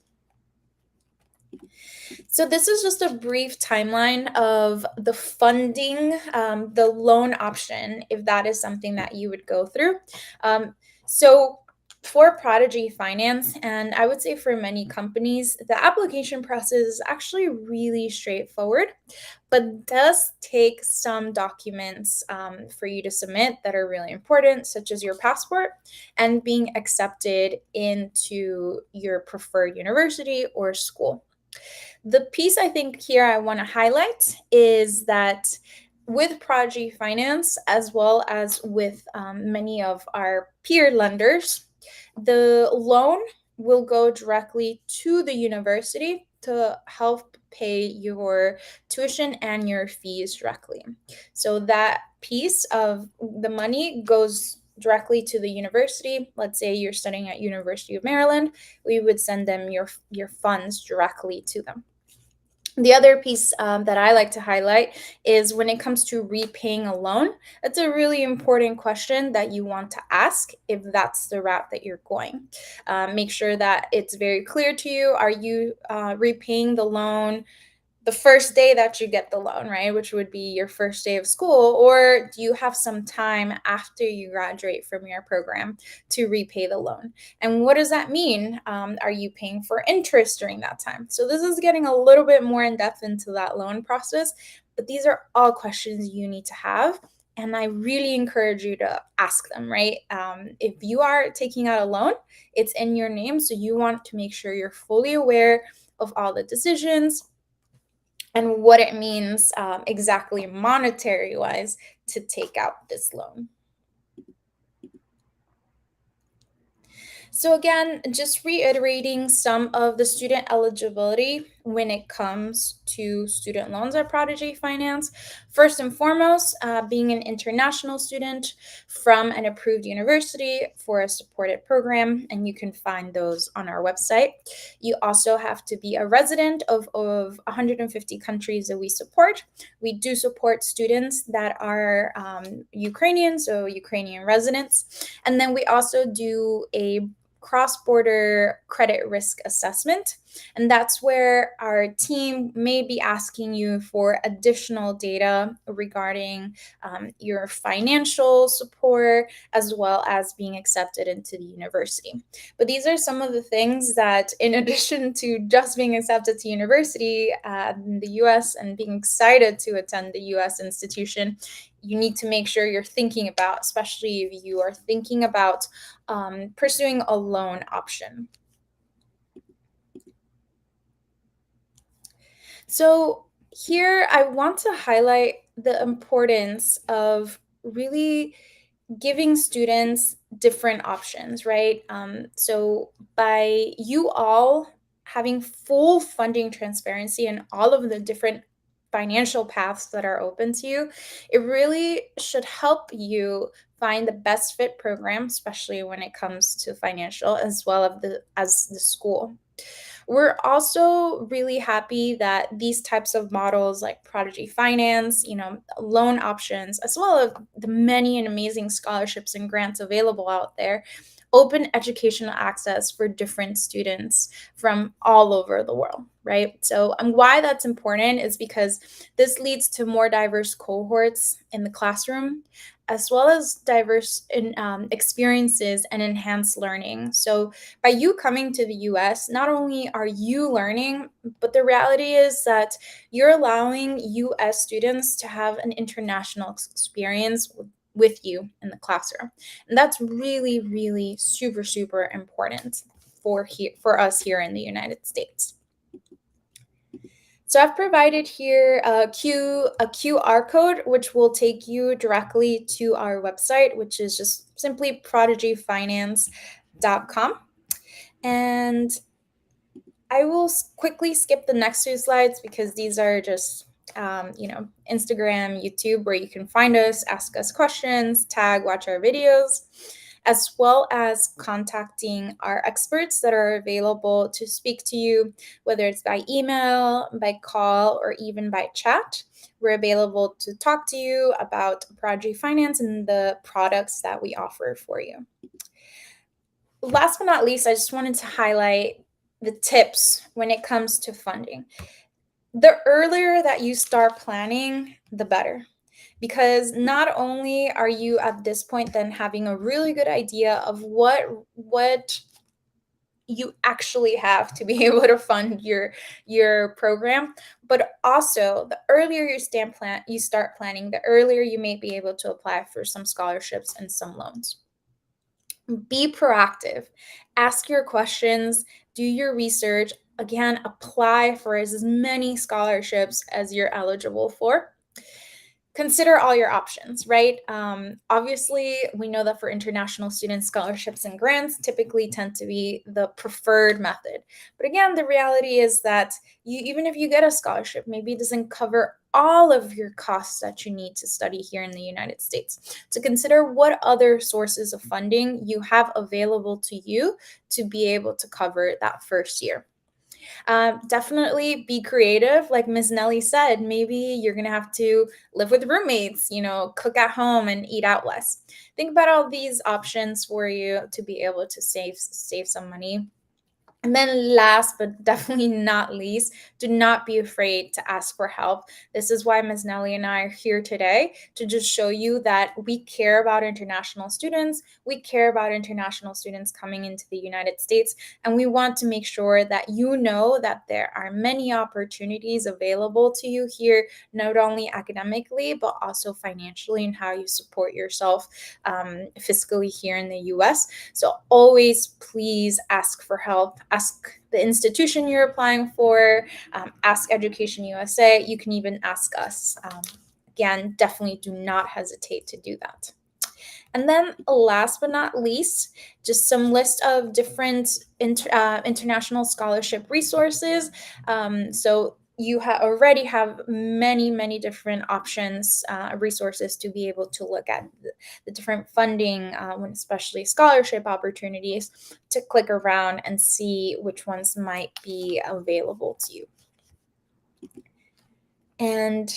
So this is just a brief timeline of the funding, the loan option, if that is something that you would go through. So for Prodigy Finance, and I would say for many companies, the application process is actually really straightforward, but does take some documents for you to submit that are really important, such as your passport and being accepted into your preferred university or school. The piece I think here I want to highlight is that with Prodigy Finance, as well as with many of our peer lenders, the loan will go directly to the university to help pay your tuition and your fees directly. So that piece of the money goes directly to the university. Let's say you're studying at University of Maryland, we would send them your funds directly to them. The other piece that I like to highlight is when it comes to repaying a loan. That's a really important question that you want to ask if that's the route that you're going. Make sure that it's very clear to you. Are you repaying the loan the first day that you get the loan, right? Which would be your first day of school, or do you have some time after you graduate from your program to repay the loan? And what does that mean? Are you paying for interest during that time? So this is getting a little bit more in depth into that loan process, but these are all questions you need to have. And I really encourage you to ask them, right? If you are taking out a loan, it's in your name. So you want to make sure you're fully aware of all the decisions and what it means exactly monetary-wise to take out this loan. So again, just reiterating some of the student eligibility when it comes to student loans at Prodigy Finance. First and foremost, being an international student from an approved university for a supported program, and you can find those on our website. You also have to be a resident of 150 countries that we support. We do support students that are Ukrainian, so Ukrainian residents. And then we also do a cross-border credit risk assessment. And that's where our team may be asking you for additional data regarding your financial support, as well as being accepted into the university. But these are some of the things that, in addition to just being accepted to university in the US and being excited to attend the US institution, you need to make sure you're thinking about, especially if you are thinking about pursuing a loan option. So here I want to highlight the importance of really giving students different options, right? So by you all having full funding transparency and all of the different financial paths that are open to you, it really should help you find the best fit program, especially when it comes to financial as well as the school. We're also really happy that these types of models like Prodigy Finance, loan options, as well as the many and amazing scholarships and grants available out there, open educational access for different students from all over the world, right? So why that's important is because this leads to more diverse cohorts in the classroom, as well as diverse experiences and enhanced learning. So by you coming to the US, not only are you learning, but the reality is that you're allowing US students to have an international experience with you in the classroom. And that's really, really super, super important for us here in the United States. So I've provided here a QR code, which will take you directly to our website, which is just simply prodigyfinance.com. And I will quickly skip the next two slides because these are just Instagram, YouTube, where you can find us, ask us questions, tag, watch our videos, as well as contacting our experts that are available to speak to you, whether it's by email, by call, or even by chat. We're available to talk to you about Prodigy Finance and the products that we offer for you. Last but not least, I just wanted to highlight the tips when it comes to funding. The earlier that you start planning, the better. Because not only are you at this point then having a really good idea of what you actually have to be able to fund your program, but also the earlier you start planning, the earlier you may be able to apply for some scholarships and some loans. Be proactive. Ask your questions, do your research. Again, apply for as many scholarships as you're eligible for. Consider all your options, right? Obviously, we know that for international students, scholarships and grants typically tend to be the preferred method. But again, the reality is that even if you get a scholarship, maybe it doesn't cover all of your costs that you need to study here in the United States. So consider what other sources of funding you have available to you to be able to cover that first year. Definitely be creative. Like Ms. Nelly said, maybe you're going to have to live with roommates, cook at home and eat out less. Think about all these options for you to be able to save some money. And then last, but definitely not least, do not be afraid to ask for help. This is why Ms. Nelly and I are here today, to just show you that we care about international students. We care about international students coming into the United States. And we want to make sure that you know that there are many opportunities available to you here, not only academically, but also financially, and how you support yourself fiscally here in the US. So always please ask for help. Ask the institution you're applying for, ask Education U.S.A. You can even ask us. Again, definitely do not hesitate to do that. And then last but not least, just some list of different international scholarship resources. So you already have many, many different options, resources to be able to look at the different funding, especially scholarship opportunities, to click around and see which ones might be available to you. And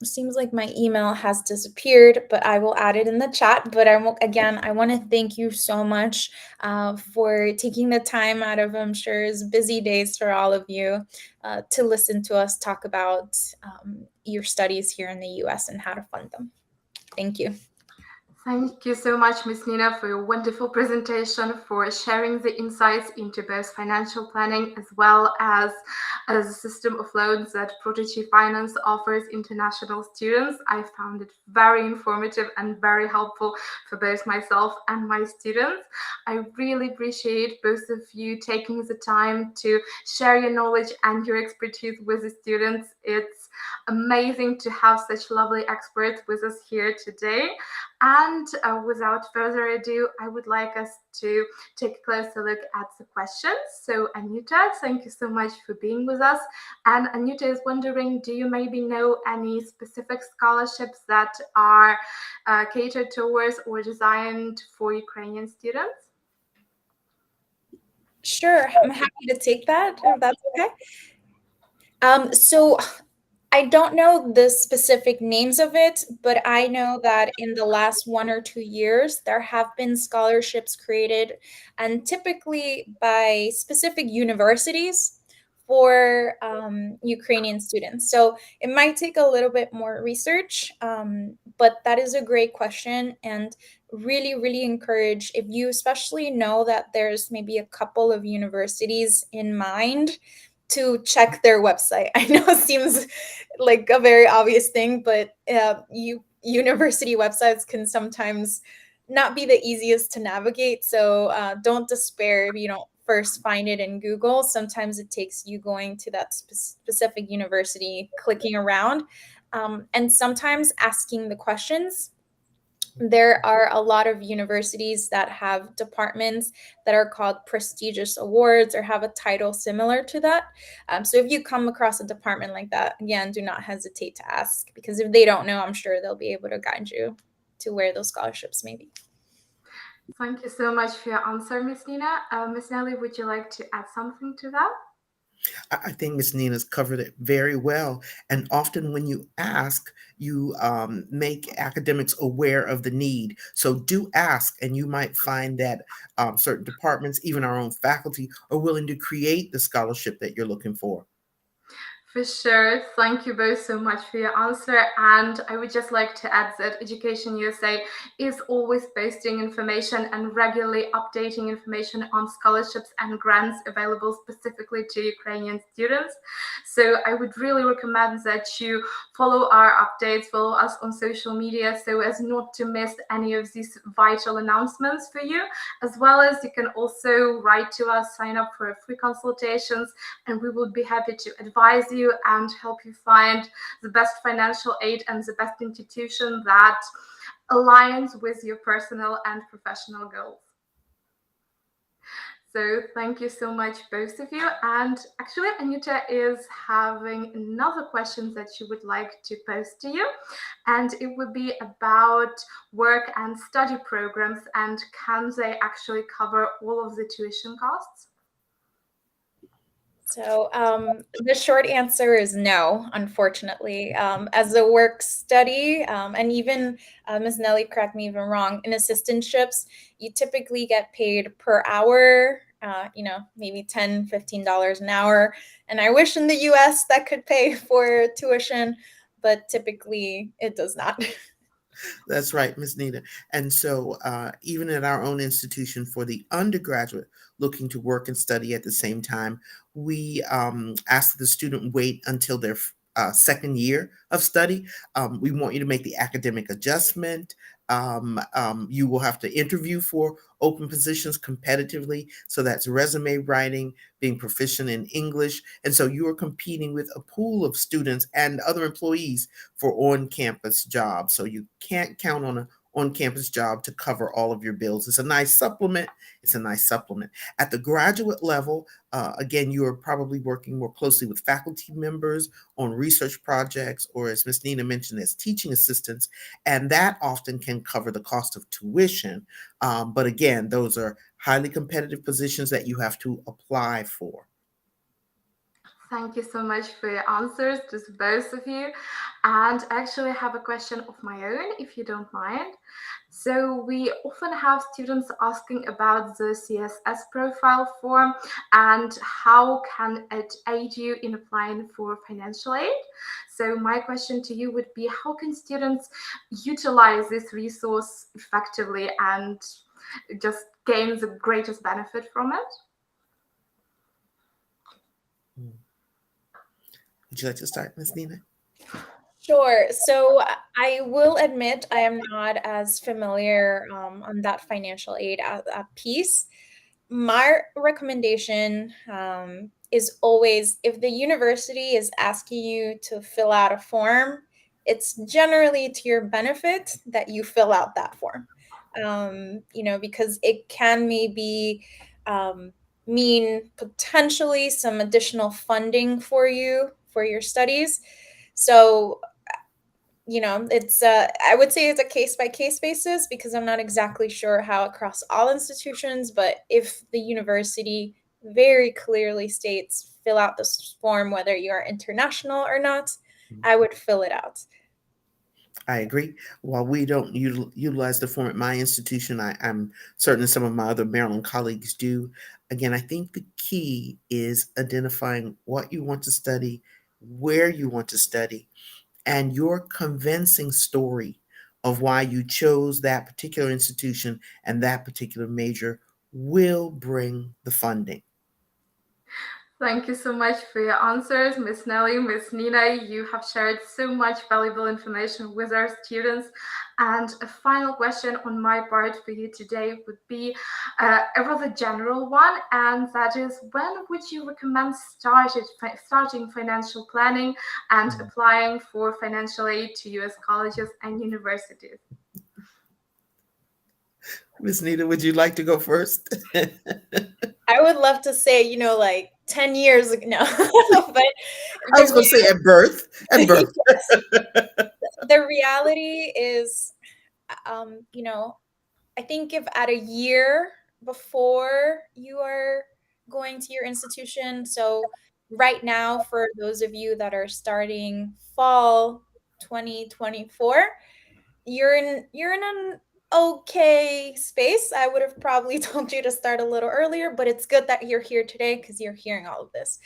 seems like my email has disappeared, but I will add it in the chat. But I want to thank you so much for taking the time out of, I'm sure, it's busy days for all of you to listen to us talk about your studies here in the US and how to fund them. Thank you. Thank you so much, Ms. Nina, for your wonderful presentation, for sharing the insights into both financial planning as well as a system of loans that Prodigy Finance offers international students. I found it very informative and very helpful for both myself and my students. I really appreciate both of you taking the time to share your knowledge and your expertise with the students. It's amazing to have such lovely experts with us here today. And without further ado, I would like us to take a closer look at the questions. So Anita, thank you so much for being with us. And Anita is wondering, do you maybe know any specific scholarships that are catered towards or designed for Ukrainian students? Sure, I'm happy to take that, if that's okay. So I don't know the specific names of it, but I know that in the last 1 or 2 years, there have been scholarships created, and typically by specific universities for Ukrainian students. So it might take a little bit more research, but that is a great question, and really, really encourage if you especially know that there's maybe a couple of universities in mind to check their website. I know it seems like a very obvious thing, but university websites can sometimes not be the easiest to navigate. So don't despair if you don't first find it in Google. Sometimes it takes you going to that specific university, clicking around, and sometimes asking the questions. There are a lot of universities that have departments that are called prestigious awards or have a title similar to that. So if you come across a department like that, again, do not hesitate to ask, because if they don't know, I'm sure they'll be able to guide you to where those scholarships may be. Thank you so much for your answer, Ms. Nina. Ms. Nelly, would you like to add something to that? I think Ms. Nina's covered it very well. And often when you ask, you make academics aware of the need. So do ask, and you might find that certain departments, even our own faculty, are willing to create the scholarship that you're looking for. For sure. Thank you both so much for your answer. And I would just like to add that Education USA is always posting information and regularly updating information on scholarships and grants available specifically to Ukrainian students. So I would really recommend that you follow our updates, follow us on social media so as not to miss any of these vital announcements for you. As well as you can also write to us, sign up for free consultations, and we will be happy to advise you and help you find the best financial aid and the best institution that aligns with your personal and professional goals. So thank you so much, both of you. And actually, Anita is having another question that she would like to pose to you. And it would be about work and study programs, and can they actually cover all of the tuition costs? So the short answer is no, unfortunately. As a work study, and even Ms. Nelly, correct me if I'm wrong, in assistantships, you typically get paid per hour, maybe $10, $15 an hour. And I wish in the US that could pay for tuition, but typically it does not. That's right, Ms. Nina. And so even at our own institution for the undergraduate looking to work and study at the same time, we ask the student wait until their second year of study. We want you to make the academic adjustment. You will have to interview for open positions competitively. So that's resume writing, being proficient in English. And so you are competing with a pool of students and other employees for on-campus jobs. So you can't count on an on-campus job to cover all of your bills. It's a nice supplement. It's a nice supplement. At the graduate level, again, you are probably working more closely with faculty members on research projects, or as Ms. Nina mentioned, as teaching assistants, and that often can cover the cost of tuition. But again, those are highly competitive positions that you have to apply for. Thank you so much for your answers, to both of you. And I actually have a question of my own, if you don't mind. So we often have students asking about the CSS profile form and how can it aid you in applying for financial aid. So my question to you would be, how can students utilize this resource effectively and just gain the greatest benefit from it? Would you like to start, Ms. Nina? Sure. So I will admit I am not as familiar on that financial aid piece. My recommendation is always, if the university is asking you to fill out a form, it's generally to your benefit that you fill out that form. Because it can maybe mean potentially some additional funding for you for your studies. So it's I would say it's a case-by-case basis, because I'm not exactly sure how across all institutions, but if the university very clearly states fill out this form whether you're international or not, I would fill it out. I agree. While we don't utilize the form at my institution, I'm certain some of my other Maryland colleagues do. Again, I think the key is identifying what you want to study, where you want to study, and your convincing story of why you chose that particular institution and that particular major will bring the funding. Thank you so much for your answers, Ms. Nelly, Ms. Nina. You have shared so much valuable information with our students. And a final question on my part for you today would be a rather general one, and that is, when would you recommend starting financial planning and applying for financial aid to U.S. colleges and universities? Ms. Nina, would you like to go first? I would love to say, like 10 years ago. No, but I was going to say at birth. At birth. The reality is, I think if at a year before you are going to your institution, so right now, for those of you that are starting fall 2024, you're in an okay space. I would have probably told you to start a little earlier, but it's good that you're here today because you're hearing all of this.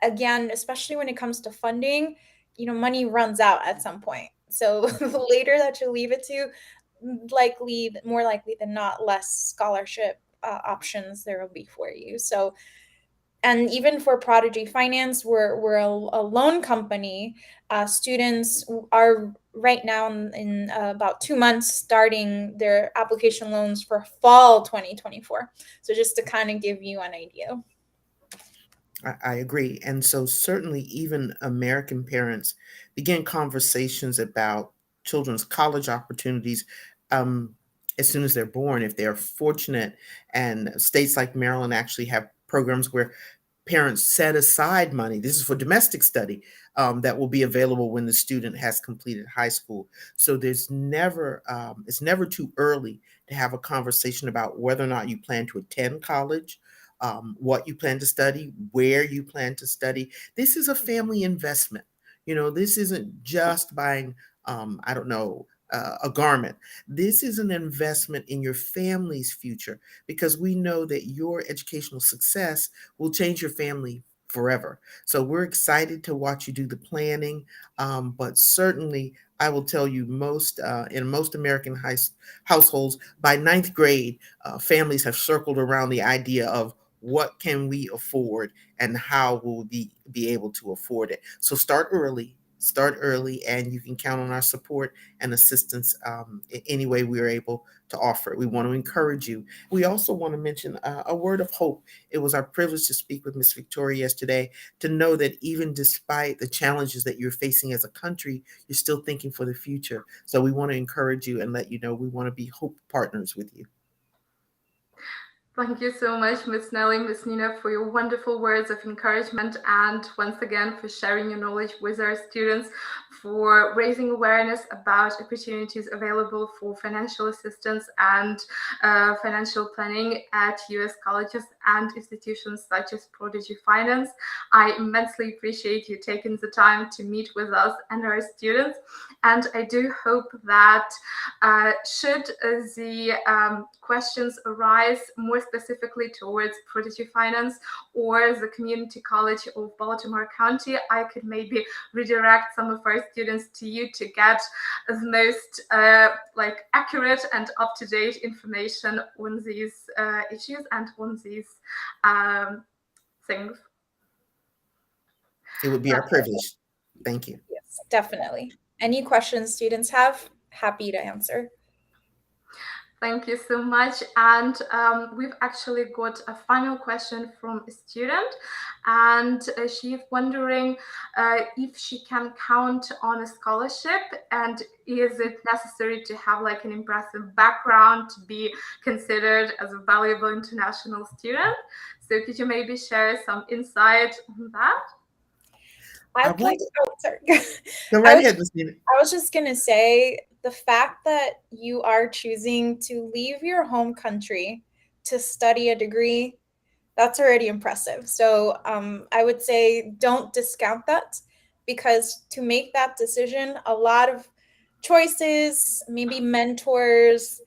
Again, especially when it comes to funding, money runs out at some point. So the later that you leave it to, more likely than not, less scholarship options there will be for you. So, and even for Prodigy Finance, we're a loan company. Students are right now in about 2 months starting their application loans for fall 2024. So just to kind of give you an idea. I agree. And so certainly even American parents begin conversations about children's college opportunities as soon as they're born, if they're fortunate. And states like Maryland actually have programs where parents set aside money. This is for domestic study that will be available when the student has completed high school. So it's never too early to have a conversation about whether or not you plan to attend college, what you plan to study, where you plan to study. This is a family investment. This isn't just buying, a garment. This is an investment in your family's future, because we know that your educational success will change your family forever. So we're excited to watch you do the planning. But certainly, I will tell you, in most American households, by ninth grade, families have circled around the idea of what can we afford and how will we be able to afford it. So start early, and you can count on our support and assistance in any way we are able to offer it. We want to encourage you. We also want to mention a word of hope. It was our privilege to speak with Ms. Victoria yesterday, to know that even despite the challenges that you're facing as a country, you're still thinking for the future. So we want to encourage you and let you know we want to be hope partners with you. Thank you so much, Ms. Nelly, Ms. Nina, for your wonderful words of encouragement, and once again for sharing your knowledge with our students, for raising awareness about opportunities available for financial assistance and financial planning at U.S. colleges and institutions such as Prodigy Finance. I immensely appreciate you taking the time to meet with us and our students. And I do hope that should the questions arise more specifically towards Prodigy Finance or the Community College of Baltimore County, I could maybe redirect some of our students to you to get the most accurate and up-to-date information on these issues and on these things. It would be our privilege. Thank you. Yes, definitely. Any questions students have? Happy to answer. Thank you so much. And we've actually got a final question from a student, and she's wondering if she can count on a scholarship, and is it necessary to have like an impressive background to be considered as a valuable international student? So could you maybe share some insight on that? I'd like to, sorry. Go right ahead, Ms. Nina. I was just going to say, the fact that you are choosing to leave your home country to study a degree, that's already impressive. So I would say don't discount that, because to make that decision, a lot of choices, maybe mentors,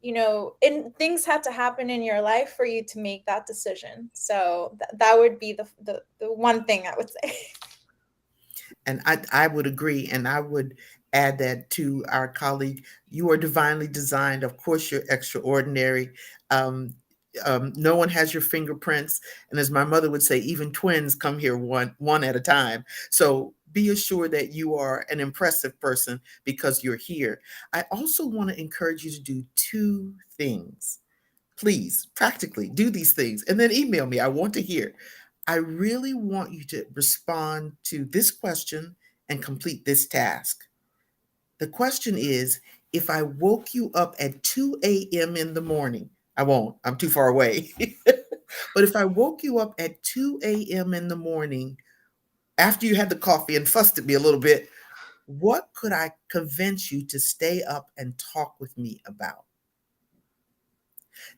and things had to happen in your life for you to make that decision. So that would be the one thing I would say. And I would agree. And I would add that to our colleague. You are divinely designed. Of course, you're extraordinary. No one has your fingerprints. And as my mother would say, even twins come here one at a time. So be assured that you are an impressive person because you're here. I also want to encourage you to do two things. Please, practically do these things and then email me. I want to hear. I really want you to respond to this question and complete this task. The question is, if I woke you up at 2 a.m. in the morning, I won't, I'm too far away. But if I woke you up at 2 a.m. in the morning, after you had the coffee and fussed at me a little bit, what could I convince you to stay up and talk with me about?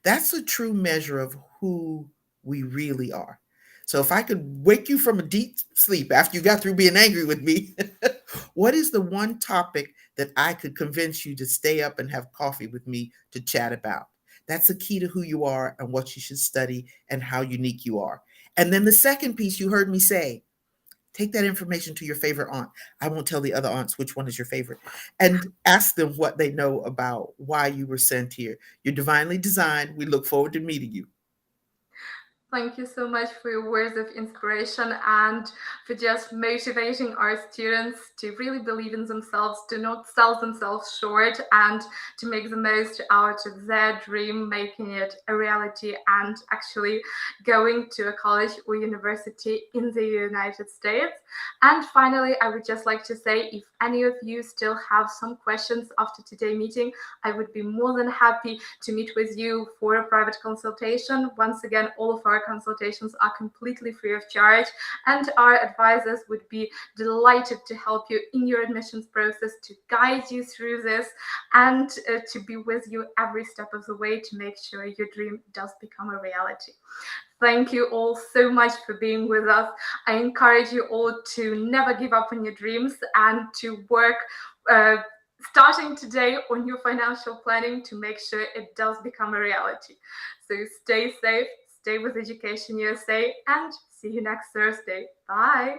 That's a true measure of who we really are. So if I could wake you from a deep sleep after you got through being angry with me, what is the one topic that I could convince you to stay up and have coffee with me to chat about? That's the key to who you are and what you should study and how unique you are. And then the second piece you heard me say, take that information to your favorite aunt. I won't tell the other aunts which one is your favorite. And ask them what they know about why you were sent here. You're divinely designed. We look forward to meeting you. Thank you so much for your words of inspiration and for just motivating our students to really believe in themselves, to not sell themselves short, and to make the most out of their dream, making it a reality and actually going to a college or university in the United States. And finally, I would just like to say, if any of you still have some questions after today's meeting, I would be more than happy to meet with you for a private consultation. Once again, all of our consultations are completely free of charge, and our advisors would be delighted to help you in your admissions process, to guide you through this, and to be with you every step of the way to make sure your dream does become a reality. Thank you all so much for being with us. I encourage you all to never give up on your dreams and to work starting today on your financial planning to make sure it does become a reality. So stay safe, stay with Education U.S.A, and see you next Thursday. Bye.